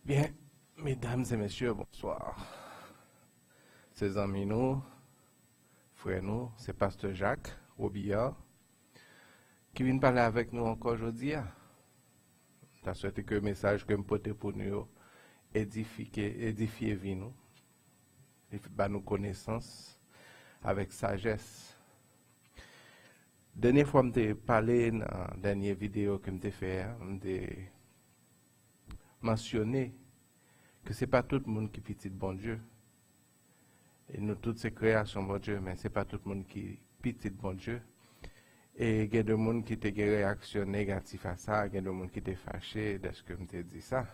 Bien, mesdames et messieurs, bonsoir. Ces amis nous, frères nous, c'est Pasteur Jacques Robillard qui vient parler avec nous encore aujourd'hui. Je souhaite que le message que je porte pour nous édifier vie nous, et nous connaissance avec sagesse. Dernière fois, je t'ai parlé dans la dernière vidéo que je t'ai fait, je mentionné que ce n'est pas tout le monde qui est petit bon Dieu. Et nous, toutes ces créations, bon Dieu, mais ce n'est pas tout le monde qui est petit bon Dieu. Et il y a des gens qui ont des réactions négatives à ça, il y a des gens qui sont fâchés de ce que je t'ai dit ça.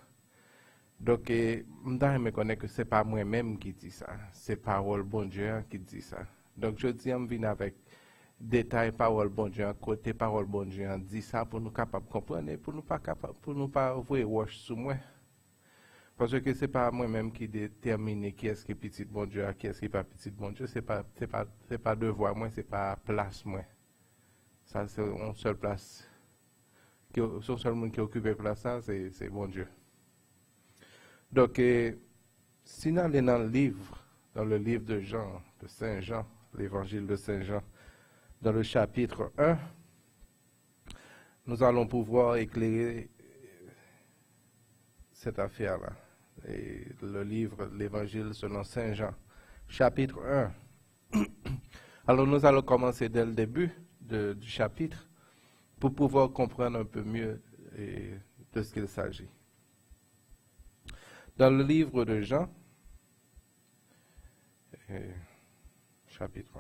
Donc, je me connais que ce n'est pas moi-même qui dis ça, c'est parole bon Dieu qui dit ça. Donc, je dis, on vient avec détails parole bon Dieu, côté parole bon Dieu, on dit ça pour nous capables de comprendre et pour nous pas voir wash sur moi. Parce que ce n'est pas moi-même qui détermine qui est-ce qui est petit bon Dieu, qui est-ce qui n'est pas petit bon Dieu, c'est pas devoir moi, c'est pas place moi. Ça, c'est une seule place. Son seul monde qui occupe la place, c'est bon Dieu. Donc, si nous allons dans le livre de Jean, de Saint Jean, l'évangile de Saint Jean, dans le chapitre 1, nous allons pouvoir éclairer cette affaire-là. Et le livre, l'évangile selon Saint Jean, chapitre 1. Alors, nous allons commencer dès le début du chapitre pour pouvoir comprendre un peu mieux de ce qu'il s'agit. Dans le livre de Jean, chapitre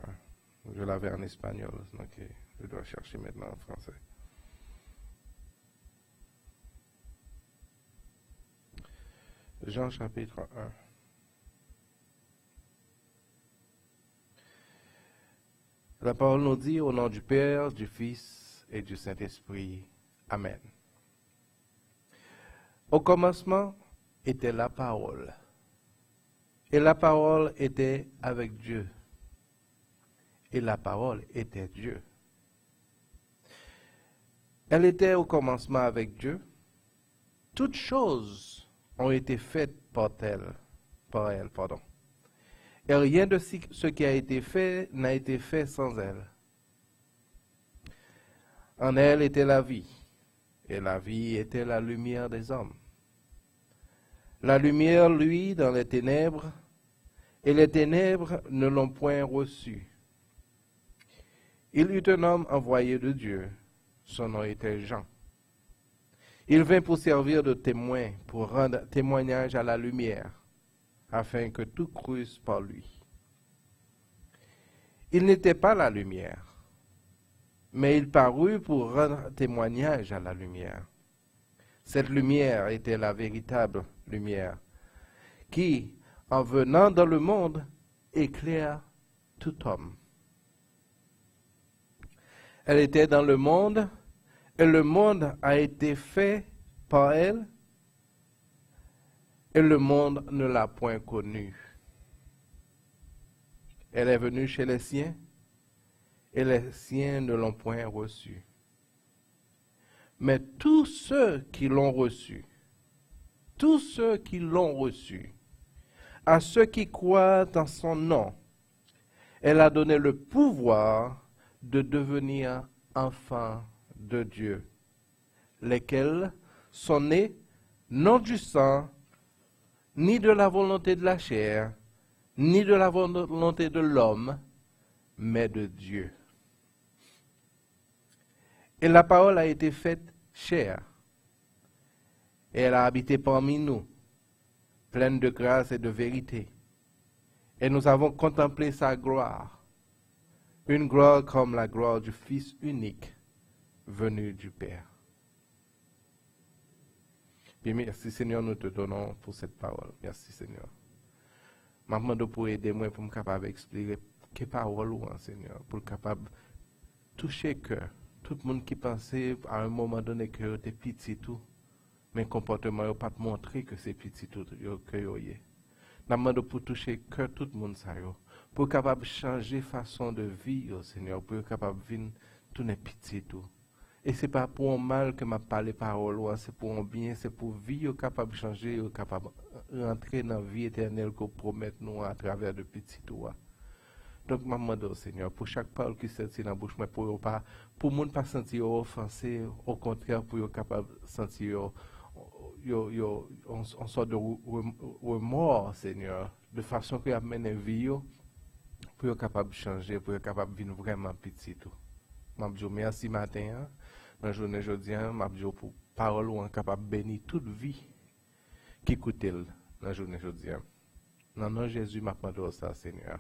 1, je l'avais en espagnol, donc je dois chercher maintenant en français. Jean chapitre 1. La parole nous dit au nom du Père, du Fils et du Saint-Esprit. Amen. Au commencement était la parole. Et la parole était avec Dieu. Et la parole était Dieu. Elle était au commencement avec Dieu. Toutes choses ont été faites par elle. Et rien de ce qui a été fait n'a été fait sans elle. En elle était la vie, et la vie était la lumière des hommes. La lumière, lui, dans les ténèbres, et les ténèbres ne l'ont point reçue. Il eut un homme envoyé de Dieu, son nom était Jean. Il vint pour servir de témoin, pour rendre témoignage à la lumière, afin que tout crusse par lui. Il n'était pas la lumière, mais il parut pour rendre témoignage à la lumière. Cette lumière était la véritable lumière, qui, en venant dans le monde, éclaire tout homme. Elle était dans le monde, et le monde a été fait par elle, et le monde ne l'a point connue. Elle est venue chez les siens, et les siens ne l'ont point reçue. Mais tous ceux qui l'ont reçue, à ceux qui croient en son nom, elle a donné le pouvoir de devenir enfants de Dieu, lesquels sont nés non du sang, ni de la volonté de la chair, ni de la volonté de l'homme, mais de Dieu. Et la parole a été faite chair, et elle a habité parmi nous, pleine de grâce et de vérité. Et nous avons contemplé sa gloire, une gloire comme la gloire du Fils unique, venu du Père. Bien, merci Seigneur, nous te donnons pour cette parole. Merci Seigneur. Maman, pour aider moi pour me capable d'expliquer quelle parole ou Seigneur, pour être capable de toucher le cœur. Tout le monde qui pensait à un moment donné que tu es petit tout, mais comportement n'a pas montré que c'est petit tout que tu es. Maman, pour toucher le cœur tout le monde, pour être capable de changer façon de vie, Seigneur, pour être capable de venir tout petit tout. Et ce n'est pas pour un mal que m'a parlé parole, c'est pour un bien, c'est pour vie, capable de changer, capable de rentrer dans la vie éternelle que promet nous à travers de petits toits. Donc, je demande au Seigneur, pour chaque parole qui sortit dans la bouche, mais pour pas, pour ne pas sentir offensé, au contraire, pour être capable de sentir on sort de remords, Seigneur, de façon que amène une vie, pour être capable de changer, pour être capable de vivre vraiment petit. Je dis merci matin, dans la journée aujourd'hui, je dis pour parole ou capable de bénir toute vie qui coûte dans la journée aujourd'hui. Dans le nom de Jésus, je demande ça, Seigneur.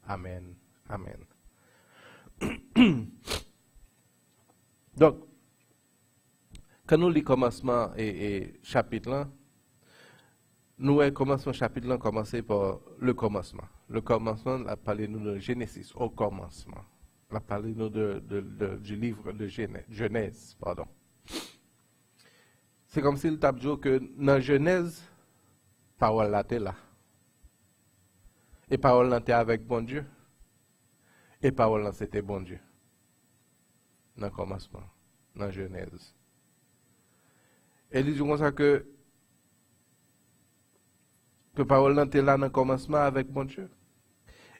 Amen. Amen. Donc, quand nous lisons commencement et chapitre là, nous commençons chapitre là commencer par le commencement. Le commencement, on a parlé nous de Genesis, au commencement. On a parlé nous du livre de Genèse, pardon. C'est comme si le tableau que dans Genèse, parole là était là. Et parole là était avec bon Dieu. Et parole là c'était bon Dieu. Dans le commencement, dans Genèse. Et il dit comme ça que parole là était là dans le commencement avec bon Dieu.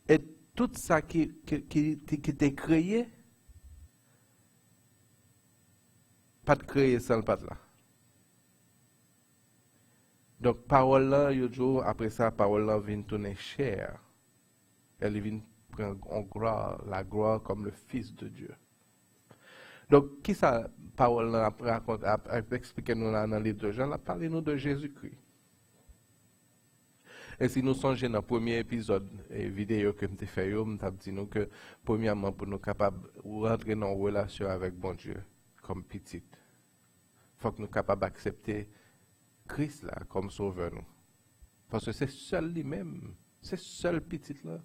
Et tout ça qui était créé, pas de créer sans le pas là. Donc, parole là, après ça, parole là vient tourner chair. Elle vient prendre la gloire comme le Fils de Dieu. Donc, qui ça, parole là, raconte, expliquer nous là dans les deux Jean, là, parlez-nous de Jésus-Christ. Et si nous songeons dans le premier épisode vidéo que je fait, je dit nous que, premièrement, pour nous capables de rentrer dans une relation avec bon Dieu, comme petit, il faut que nous soyons capables d'accepter Christ là comme sauveur nous. Parce que c'est seul lui-même, c'est seul petit là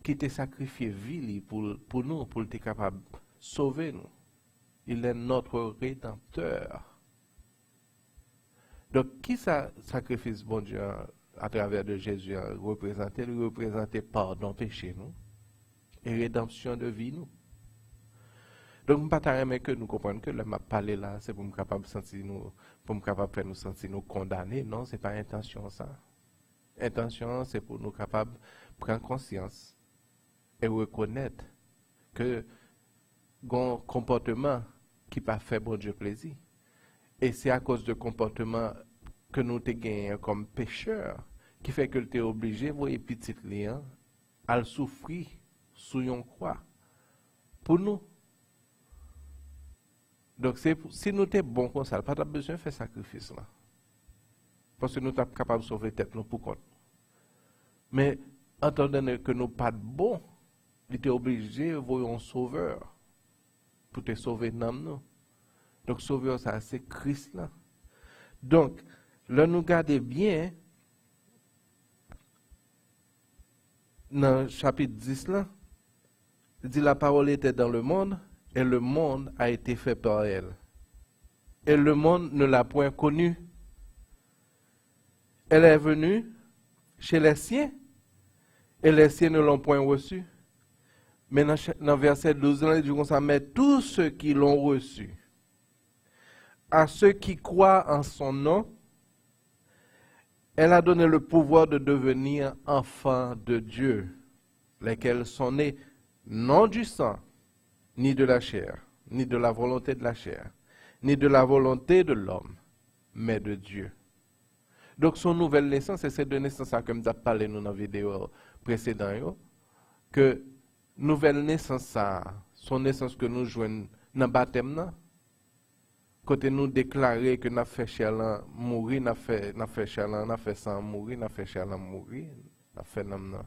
qui t'a sacrifié vie pour nous, pour être capable de sauver nous. Il est notre rédempteur. Donc, qui ça sacrifice bon Dieu à travers de Jésus représenter? Il représente pardon péché nous et rédemption de vie nous. Donc, je ne pas que nous comprenions que le m'a parlé là, c'est pour nous capable de sentir nous, pour nous capable de faire nous sentir nous condamnés. Non, c'est pas intention ça. Intention, c'est pour nous capable de prendre conscience et reconnaître que un comportement qui pas fait bon Dieu plaisir. Et c'est à cause de comportement que nous te gagnons comme pécheurs qui fait que tu es obligé, voyez petit lien, à le souffrir sous une croix. Pour nous. Donc, si nous sommes bons comme ça, pas besoin de faire sacrifice là. Parce que nous sommes capables de sauver tête nous pour compte. Mais, entendant que nous pas bons, nous sommes obligés de voir un sauveur pour te sauver nous. Donc, sauveur, ça, c'est Christ là. Donc, là, nous gardons bien, dans le chapitre 10 là, il dit la parole était dans le monde, et le monde a été fait par elle. Et le monde ne l'a point connue. Elle est venue chez les siens, et les siens ne l'ont point reçue. Mais dans verset 12, il dit comme ça, mais tous ceux qui l'ont reçue, à ceux qui croient en son nom, elle a donné le pouvoir de devenir enfants de Dieu, lesquels sont nés non du sang, ni de la chair, ni de la volonté de la chair, ni de la volonté de l'homme, mais de Dieu. Donc, son nouvelle naissance, c'est cette naissance que nous avons parlé dans la vidéo précédente, que nouvelle naissance, son naissance que nous jouons dans le baptême, côté nous déclarer que nous avons fait chair mourir, nous avons fait chair, nous avons fait sang mourir, nous avons fait chair mourir, nous avons fait l'homme.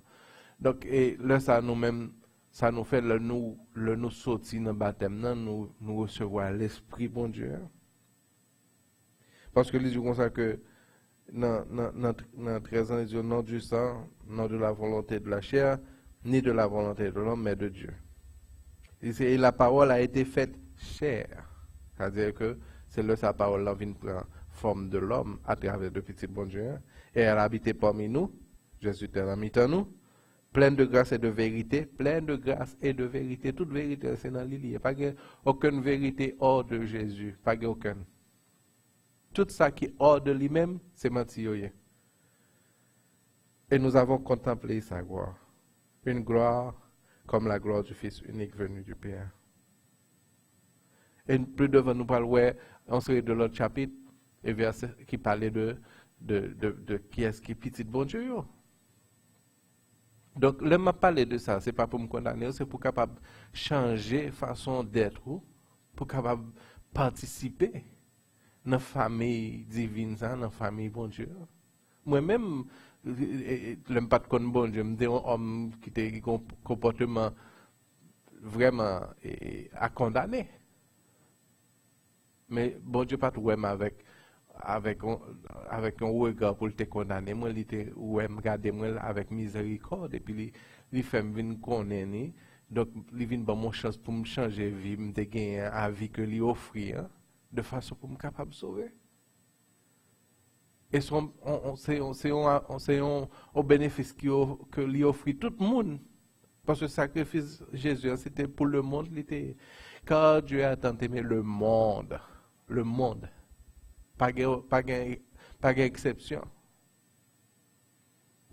Donc, et là, ça nous-mêmes, ça nous fait le nous sortir dans le baptême, nous recevoir l'Esprit bon Dieu. Parce que les gens comme ça que dans 13 ans, ils disent non du sang, non de la volonté de la chair, ni de la volonté de l'homme, mais de Dieu. Et la parole a été faite chair. C'est-à-dire que c'est là sa parole là vient prendre forme de l'homme à travers le petit bon Dieu. Et elle a habité parmi nous. Jésus était là, nous. Plein de grâce et de vérité, plein de grâce et de vérité. Toute vérité, c'est dans l'île. Pas que aucune vérité hors de Jésus. Pas que aucune. Tout ça qui est hors de lui-même, c'est menti. Et nous avons contemplé sa gloire. Une gloire comme la gloire du Fils unique venu du Père. Et plus devant nous parler, on serait de l'autre chapitre, et verset qui parlait de qui est-ce qui est petit bon Dieu. Donc, là, je parle de ça, ce n'est pas pour me condamner, c'est pour capable changer façon d'être, pour capable participer dans la famille divine, dans la famille bon Dieu. Moi-même, je n'aime pas de bon Dieu, je suis un homme qui a un comportement vraiment à condamner. Mais bon Dieu pas tout avec un regard pour te condamner. Moi, il était regarder moi avec miséricorde et puis il fait me connaître. Donc, il vient bon mon chance pour me changer vie, me gagner la vie que lui offre de façon pour me capable de sauver. Et c'est un bénéfice que lui offre tout le monde. Parce que le sacrifice de Jésus, c'était pour le monde. Car Dieu a tant aimé le monde. Le monde. Pas d'exception.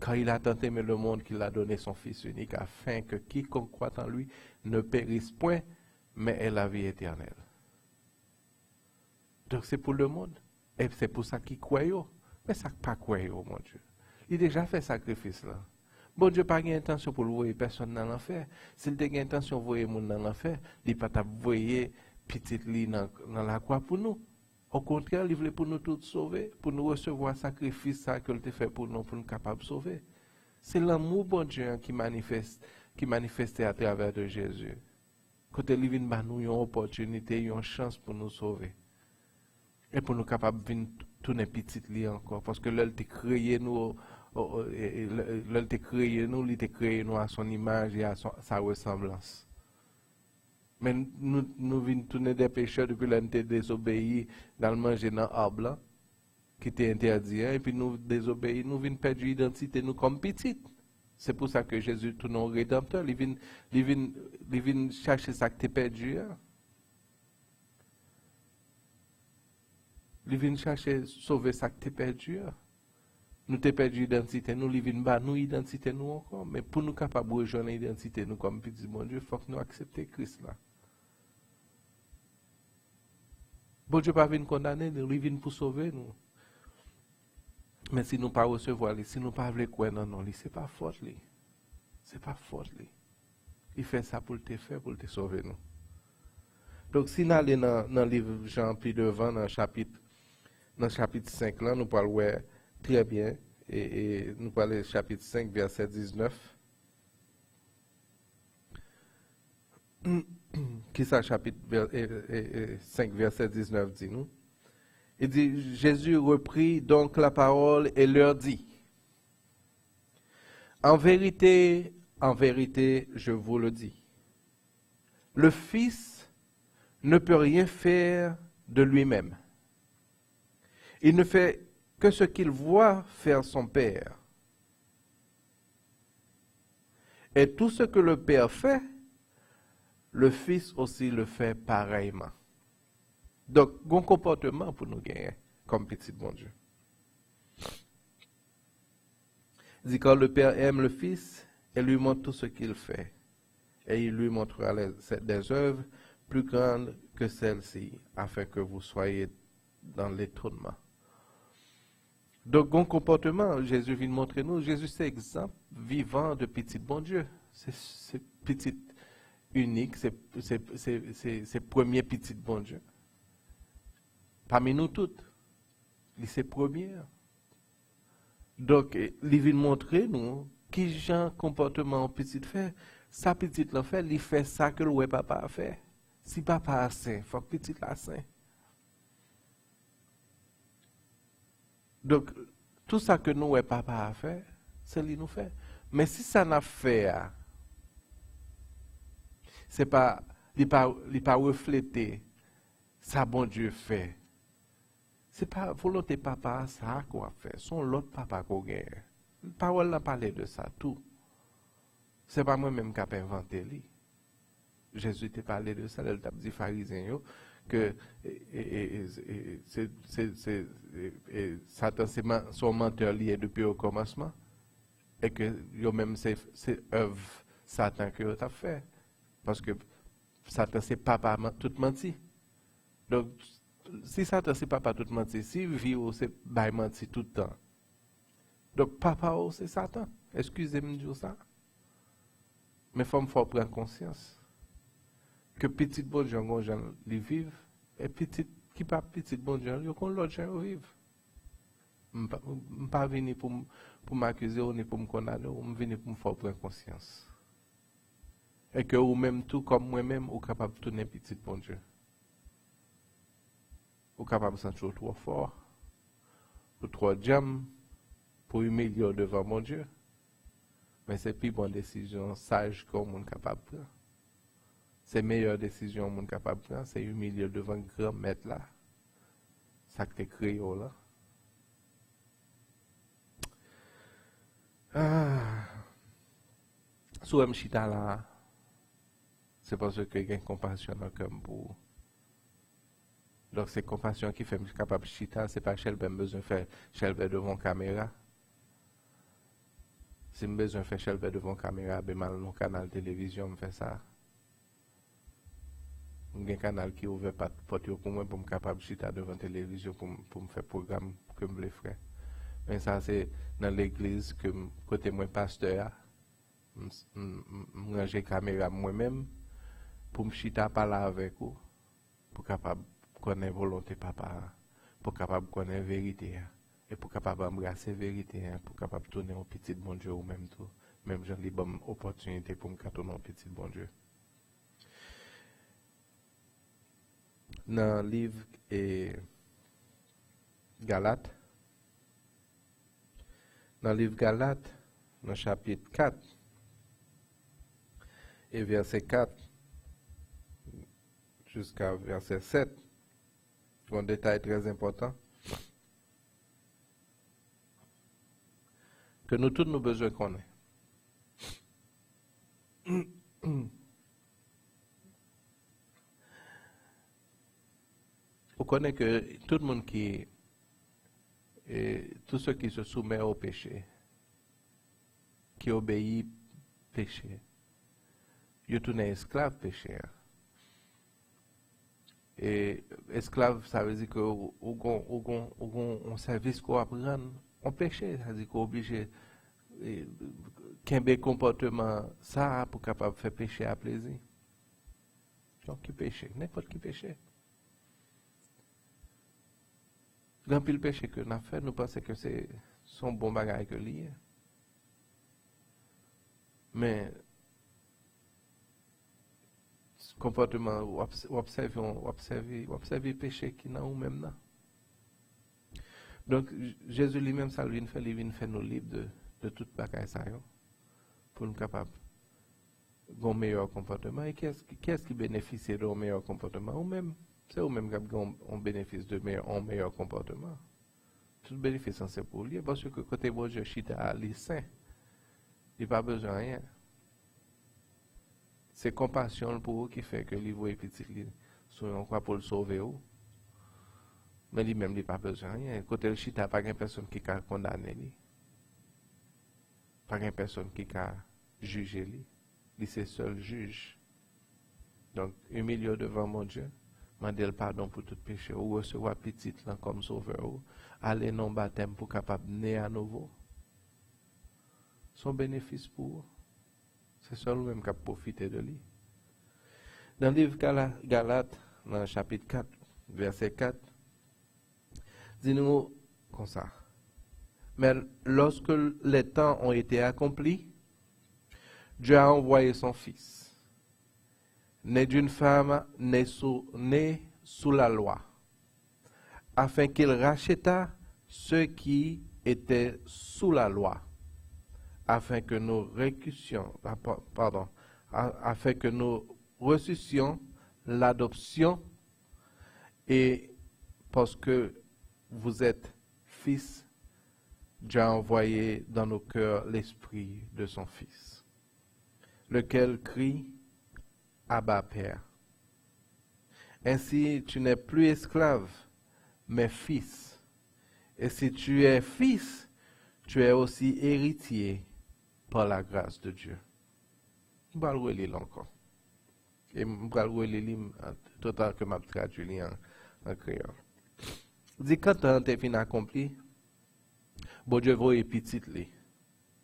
Car il a tant aimé le monde qu'il a donné son Fils unique afin que quiconque croit en lui ne périsse point, mais ait la vie éternelle. Donc c'est pour le monde. Et c'est pour ça qu'il croit. Mais ça pas croit, mon Dieu. Il a déjà fait sacrifice là. Bon Dieu n'a pas intention pour le voir personne dans l'enfer. S'il a intention de voir les gens dans l'enfer, il n'a pas voyer petite ligne dans la croix pour nous. Au contraire, il voulait pour nous tous sauver, pour nous recevoir le sacrifice qu'il a fait pour nous capables de sauver. C'est l'amour bon Dieu qui manifestait à travers de Jésus. Quand il vient nous une opportunité, une chance pour nous sauver. Et pour nous capables de tourner petite ligne encore. Parce que là, il a créé nous. Il a créé nous à son image et à sa ressemblance. Mais nous venons tourner des pécheurs depuis l'année désobéi dans le manger dans l'arbre qui était interdit. Et puis nous désobéis, nous venons perdre l'identité nous comme petites. C'est pour ça que Jésus tourne au Rédempteur. Il vient chercher ça que tu as perdu. Il vient chercher sauver ça que tu as perdu. Nous t'ai perdu l'identité, nous vivons bas, nous identité nous encore, mais pour nous capables de rejoindre l'identité nous comme petit bon Dieu, il faut que nous acceptions Christ là. Bon Dieu pas venir condamner, nous vient pour sauver nous. Mais si nous pas recevoir, si nous pas voulons croire non, c'est pas faute lui. C'est pas faute lui. Il fait ça pour te faire, pour te sauver nous. Donc si nous allons dans le livre Jean plus devant dans le chapitre 5 là, nous parlons très bien, et nous parlons chapitre 5, verset 19. Qui ça, chapitre 5, verset 19 dit nous? Il dit, Jésus reprit donc la parole et leur dit, en vérité, je vous le dis, le Fils ne peut rien faire de lui-même. Il ne fait que ce qu'il voit faire son Père. Et tout ce que le Père fait, le Fils aussi le fait pareillement. Donc, bon comportement pour nous gagner comme petit bon Dieu. Il dit, quand le Père aime le Fils, il lui montre tout ce qu'il fait. Et il lui montrera des œuvres plus grandes que celles-ci, afin que vous soyez dans l'étonnement. Donc, bon comportement, Jésus vient montrer nous. Jésus, c'est exemple vivant de petit bon Dieu. C'est petit unique, c'est premier petit bon Dieu. Parmi nous toutes, c'est premier. Donc, il vient montrer nous qui genre comportement petit fait. Sa petite l'a fait, il fait ça que le papa a fait. Si papa a saint, il faut que petit la saint. Donc, tout ça que nous, papa a fait, c'est lui nous fait. Mais si ça n'a fait, c'est pas, il pas reflété, ça bon Dieu fait. C'est pas volonté papa, ça qu'on a fait. Son l'autre papa qu'on gagne. La parole n'a parlé de ça, tout. Ce n'est pas moi-même qui ai inventé. Jésus t'a parlé de ça, il t'a dit pharisien que Satan c'est son menteur lié depuis au commencement et que même c'est œuvre Satan que tu as fait parce que Satan c'est papa tout menti. Donc si Satan c'est papa tout menti, si vie c'est bail menti tout le temps. Donc papa c'est Satan. Excusez-moi de dire ça. Mais il faut prendre conscience que petit bon gens les vivent et petit qui pas petit bon gens yo kon l'autre gens vivent. Pas venir pour m'accuser ou ni pour me condamner, ou me venir pour me faire prendre conscience. Et que ou même tout comme moi-même ou capable de tourner petit bon Dieu. Ou capable de sentir trop fort, ou trop jam pour humilier devant mon Dieu. Mais c'est plus bonne décision sage qu'on monde capable de prendre. C'est meilleure décision monde capable de prendre, c'est humilier devant un grand maître là. Ça que t'es créé là. Sou m chita là, c'est parce que j'ai compassion dans le cœur pour. Donc c'est compassion qui fait me capable de chita, c'est pas qu'elle a besoin de faire chelve devant la caméra. Si j'ai besoin de faire chelve devant la caméra, ben mal dans canal de télévision, me fait ça. J'ai un canal qui ouvre pas porte pour moi pour me capable de chita devant la télévision pour me faire programme que me le ferait. Mais ça c'est dans l'église que côté moi pasteur ranger caméra moi-même pour me chita parler avec vous pour capable connaître volonté papa pour capable connaître vérité et pour capable embrasser vérité pour capable tourner au petit bon Dieu ou même tout même j'ai les bonnes opportunités pour me tourner au petit bon Dieu. Dans le livre et Galates, dans le livre Galates, dans le chapitre 4 et verset 4 jusqu'à verset 7, un détail très important que nous tous nous besoin connaître. Vous connaissez que tout le monde tous ceux qui se soumettent au péché, qui obéissent au péché, ils sont esclaves péché. Et esclave, ça veut dire que on service qu'on apprend, on péché, ça veut dire qu'on est obligé qu'un comportement ça pour capable de faire péché à plaisir. Donc qui péché, n'importe qui péché. Grand pile péché que nous avons fait, nous pensons que c'est son bon bagage que lié. Mais comportement ou observer péché qui n'a ou même là. Donc Jésus lui-même ça lui fait nous libres de toute bagage ça pour nous capable d'un meilleur comportement. Et qu'est-ce qui bénéficie d'un meilleur comportement ou même c'est ou même qui ont bénéfice de meilleur comportement. Tout bénéfice c'est pour lui parce que côté bon Dieu chita à lui saint. Il n'a pas besoin de rien. C'est compassion pour eux qui fait que lui voit petit sur quoi pour le sauver ou. Mais lui-même il n'a pas besoin de rien. Côté le chita pas une personne qui a condamné lui. Pas une personne qui a jugé lui. Lui c'est seul juge. Donc humilié devant mon Dieu. Mandez le pardon pour tout péché, ou recevoir petit là comme sauveur, ou aller non baptême pour capable naître à nouveau. Son bénéfice pour eux. C'est seul même qui a profité de lui. Dans le livre Galates, dans le chapitre 4, verset 4, dis-nous comme ça. Mais lorsque les temps ont été accomplis, Dieu a envoyé son Fils, né d'une femme née sous la loi, afin qu'il rachètât ceux qui étaient sous la loi, afin que nous afin que nous reçussions l'adoption, et parce que vous êtes fils, Dieu a envoyé dans nos cœurs l'esprit de son Fils. lequel crie Abba Père. Ainsi, tu n'es plus esclave, mais fils. Et si tu es fils, tu es aussi héritier par la grâce de Dieu. Je vais le relire encore. Et je vais le relire total que je traduit en créole. Dit quand on est fini accompli, bon Dieu voit petite li.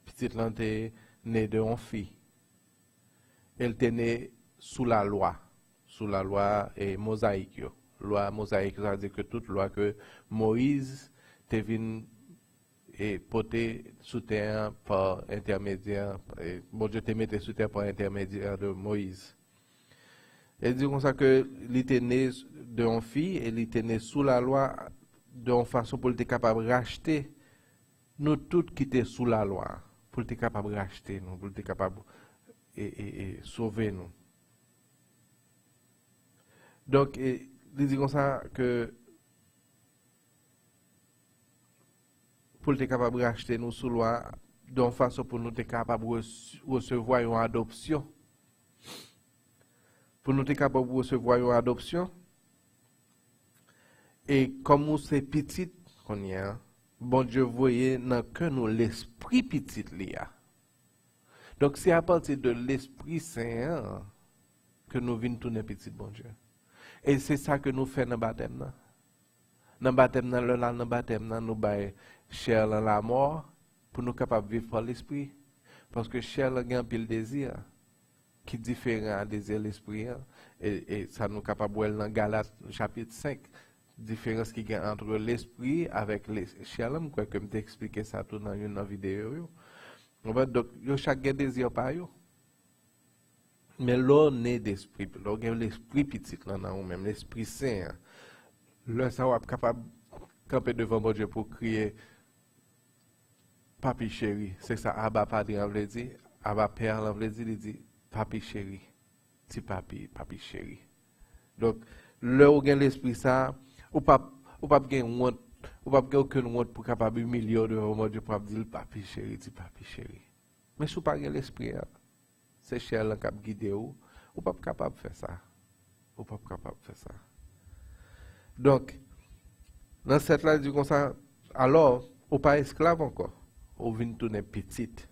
Petite là est née de une fille. Elle était née sous la loi et mosaïque. Loi mosaïque, ça veut dire que toute loi que Moïse te venu et porté sous terre par intermédiaire, bon Dieu te mettait sous terre par intermédiaire de Moïse. Elle dit comme ça que il était né d'une fille et il était né sous la loi d'une façon pour être capable de racheter nous tous qui étaient sous la loi, pour être capable de racheter nous, pour être capable et sauver nous. Donc, il dit comme ça que pour être capable de racheter nous sous loi, d'une façon pour nous être capable de recevoir une adoption. Pour nous être capable de recevoir une adoption. Et comme nous c'est petit qu'on y a, bon Dieu voyait dans que nous l'esprit petit là. Donc c'est à partir de l'Esprit Saint que nous venons tourner petit bon Dieu. Et c'est ça que nous faisons dans le baptême. Dans le baptême, nous baillons chair dans la mort pour nous capables de vivre par l'Esprit. Parce que chair a un pile désir qui est différent à désir de l'Esprit. Et ça nous capable de voir dans Galates chapitre 5. Différence qui y a entre l'esprit avec les chair, je crois que je t'ai expliqué ça tout dans une vidéo. Donc, chaque désir par eux. Mais là, on est d'esprit. Là, on a l'esprit petit, là, même l'esprit saint. Là, ça va être capable de camper devant mon Dieu pour crier Papi chéri. C'est ça, Abba Padre, on veut dire. Abba Père, on veut dire, il dit Papi chéri. Petit papi, papi chéri. Donc, là, on a l'esprit ça. Ou pas gagner honte, ou pas gagner aucune honte pour capable humilier devant mon Dieu pour dire papi chéri, petit papi chéri. Mais si vous pas l'esprit, c'est cher là qui guider ou pas capable de faire ça. Ou pas capable de faire ça. Donc, dans cette là, du comme ça, alors, ou pas esclave encore, ou vient tourner petite.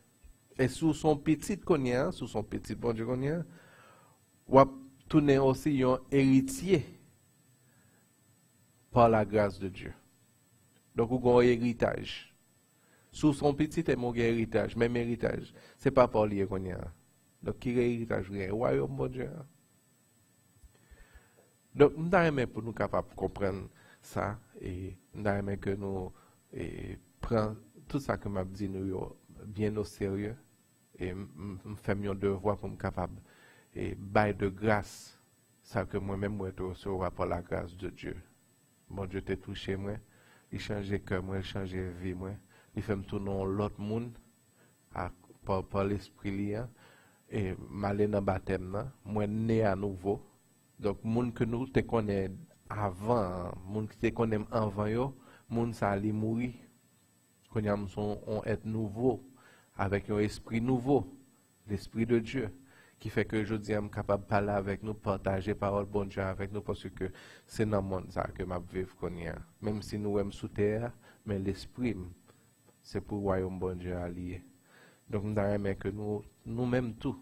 Et sous son petit connaît, sous son petit bon Dieu connaît, ou tourner aussi un héritier par la grâce de Dieu. Donc, vous avez un héritage. Sous son petit et mon héritage, même héritage. Ce n'est pas par lui qu'on y a. Donc, qui est héritage? Le royaume, mon Dieu. Donc, nous avons pour nous capables de comprendre ça et nous avons que nous prenions tout ça que m'a dit nous bien au sérieux et nous faisons un devoir pour nous capables et bail de grâce, ça que moi-même moi te recevoir par la grâce de Dieu. Bon Dieu t'a touché moi, il changeait cœur moi, il changeait vie moi, il fait me tourner l'autre monde par l'esprit lié et m'aller dans baptême là, moi né à nouveau. Donc monde que nous te connaît avant, monde qui te connaît avant yo, monde ça allait mourir. Qu'on a on être nouveau avec un esprit nouveau, l'esprit de Dieu. Qui fait que je dis, je suis capable de parler avec nous, partager parole bon Dieu avec nous, parce que c'est dans le monde ça que je vis. Même si nous sommes sous terre, mais l'esprit, c'est pour le royaume bon Dieu allié. Donc, nous avons que nous-mêmes tous,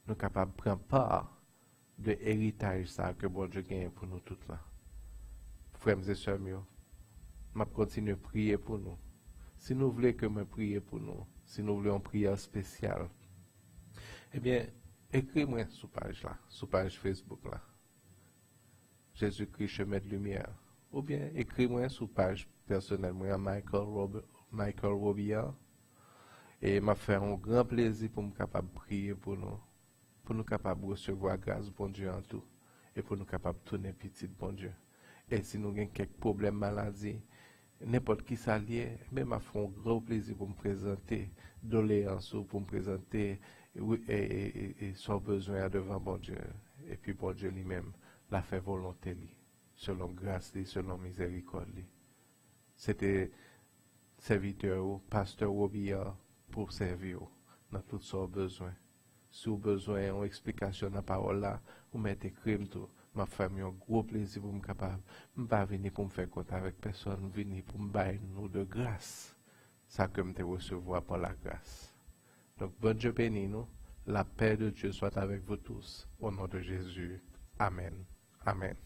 nous sommes capables de prendre part de l'héritage ça que bon Dieu gagne pour nous tous là. Frères et sœurs, je continue à prier pour nous. Si nous voulons que je prie pour nous, si nous voulons une prière spéciale, eh bien, écris-moi sur page là, sur page Facebook là. Jésus-Christ, chemin de lumière. Ou bien, écris-moi sur page personnellement, Michael Robillard. Et m'a fait un grand plaisir pour me capable de prier pour nous capables de recevoir grâce bon Dieu en tout, et pour nous capables de tourner petit bon Dieu. Et si nous avons quelques problèmes, maladies, n'importe qui s'allie, mais m'a fait un grand plaisir pour me présenter, doléances, pour me présenter et son besoin devant bon Dieu. Et puis bon Dieu lui-même l'a fait volonté, selon grâce, selon miséricorde. C'était serviteur, pasteur Robillard, pour servir dans tous ses besoins. Si vous avez besoin d'une explication dans la parole là, vous mettez crime tout. Ma famille a un gros plaisir pour me capable. Je ne pas venir pour me faire compte avec personne, je venir pour me bailler nous de grâce. Ça que je recevoir par la grâce. Donc, bon Dieu béni nous. La paix de Dieu soit avec vous tous. Au nom de Jésus. Amen. Amen.